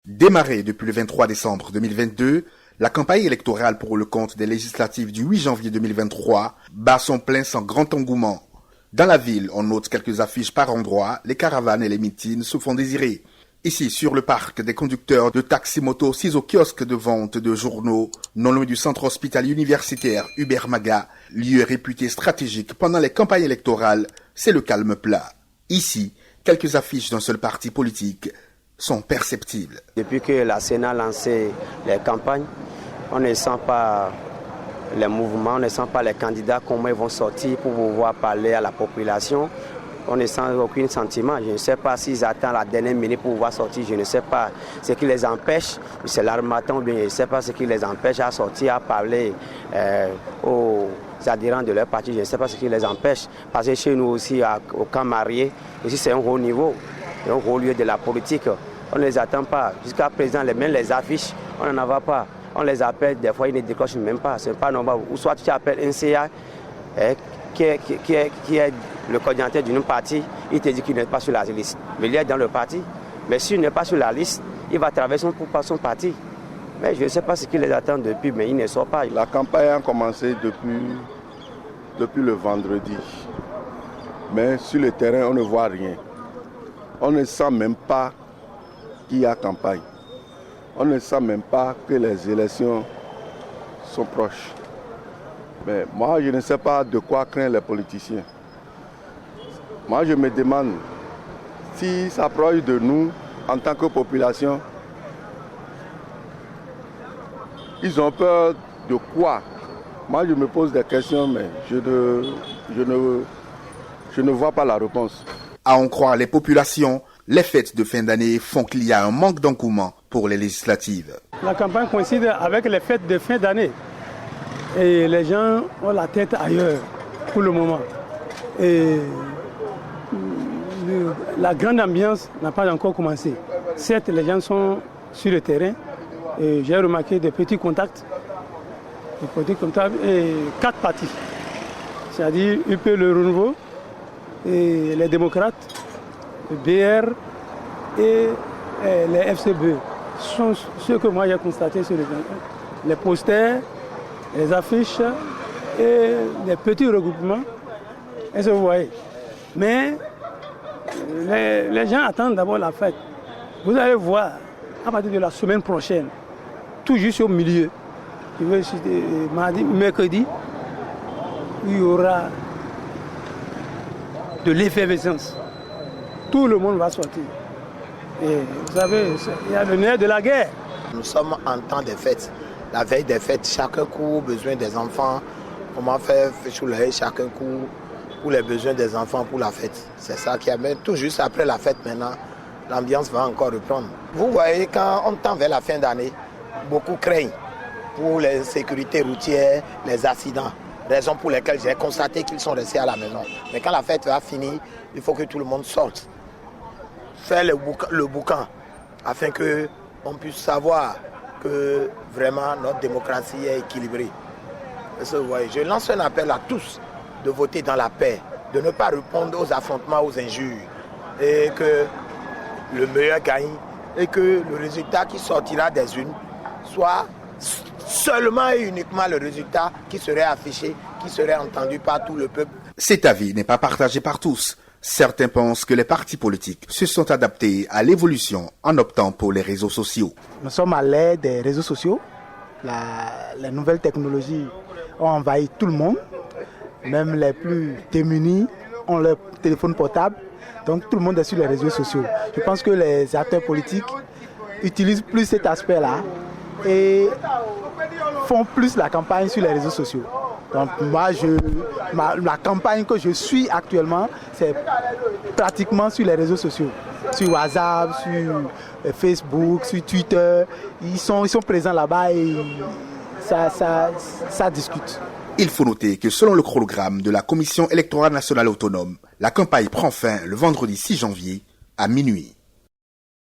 Démarrée depuis le 23 décembre 2022, la campagne électorale pour le compte des législatives du 8 janvier 2023 bat son plein sans grand engouement. Dans la ville, on note quelques affiches par endroits, les caravanes et les meetings se font désirer. Ici, sur le parc, des conducteurs de taxi-moto s'isent au kiosque de vente de journaux, non loin du centre hospitalier universitaire Hubert Maga, lieu réputé stratégique pendant les campagnes électorales, c'est le calme plat. Ici, quelques affiches d'un seul parti politique sont perceptibles. Depuis que la Sénat a lancé les campagnes, on ne sent pas les mouvements, on ne sent pas les candidats, comment ils vont sortir pour pouvoir parler à la population. On ne sent aucun sentiment. Je ne sais pas s'ils attendent la dernière minute pour pouvoir sortir. Je ne sais pas ce qui les empêche. C'est l'armatan ou bien je ne sais pas ce qui les empêche à sortir, à parler aux adhérents de leur parti. Je ne sais pas ce qui les empêche. Parce que chez nous aussi, au camp marié, ici c'est un haut niveau, un haut lieu de la politique. On ne les attend pas. Jusqu'à présent, même les affiches, on n'en a pas. On les appelle, des fois ils ne décrochent même pas. Ce n'est pas normal. Ou soit tu appelles un CA qui est le coordinateur d'une partie, il te dit qu'il n'est pas sur la liste. Mais il est dans le parti. Mais s'il n'est pas sur la liste, il va traverser son parti. Mais je ne sais pas ce qu'il les attend depuis, mais il ne sort pas. La campagne a commencé depuis le vendredi. Mais sur le terrain, on ne voit rien. On ne sent même pas qu'il y a campagne. On ne sent même pas que les élections sont proches. Mais moi, je ne sais pas de quoi craignent les politiciens. Moi, je me demande si ça proche de nous, en tant que population, ils ont peur de quoi? Moi, je me pose des questions, mais je ne vois pas la réponse. À en croire les populations, les fêtes de fin d'année font qu'il y a un manque d'engouement pour les législatives. La campagne coïncide avec les fêtes de fin d'année. Et les gens ont la tête ailleurs pour le moment. Et la grande ambiance n'a pas encore commencé. Certes, les gens sont sur le terrain. Et j'ai remarqué des petits contacts. Et 4 partis. C'est-à-dire UP Le Renouveau, et les démocrates, le BR et les FCB. Ce sont ceux que moi j'ai constatés sur le terrain. Les posters, les affiches et les petits regroupements. Est-ce que vous voyez? Mais les gens attendent d'abord la fête. Vous allez voir, à partir de la semaine prochaine, tout juste au milieu, mardi, mercredi, il y aura de l'effervescence. Tout le monde va sortir. Et vous savez, il y a le nerf de la guerre. Nous sommes en temps des fêtes. La veille des fêtes, chacun court, besoin des enfants. Comment faire sous l'œil, chacun court pour les besoins des enfants pour la fête. C'est ça qui amène. Tout juste après la fête maintenant, l'ambiance va encore reprendre. Vous voyez, quand on tend vers la fin d'année, beaucoup craignent pour les sécurités routières, les accidents. Raison pour lesquelles j'ai constaté qu'ils sont restés à la maison. Mais quand la fête va finir, il faut que tout le monde sorte. Faire le boucan afin qu'on puisse savoir que vraiment notre démocratie est équilibrée. Je lance un appel à tous de voter dans la paix, de ne pas répondre aux affrontements, aux injures, et que le meilleur gagne, et que le résultat qui sortira des urnes soit seulement et uniquement le résultat qui serait affiché, qui serait entendu par tout le peuple. Cet avis n'est pas partagé par tous. Certains pensent que les partis politiques se sont adaptés à l'évolution en optant pour les réseaux sociaux. Nous sommes à l'ère des réseaux sociaux. Les nouvelles technologies ont envahi tout le monde. Même les plus démunis ont leur téléphone portable. Donc tout le monde est sur les réseaux sociaux. Je pense que les acteurs politiques utilisent plus cet aspect-là et font plus la campagne sur les réseaux sociaux. Donc moi, la campagne que je suis actuellement, c'est pratiquement sur les réseaux sociaux. Sur WhatsApp, sur Facebook, sur Twitter. Ils sont présents là-bas et ça discute. Il faut noter que selon le chronogramme de la Commission électorale nationale autonome, la campagne prend fin le vendredi 6 janvier à minuit.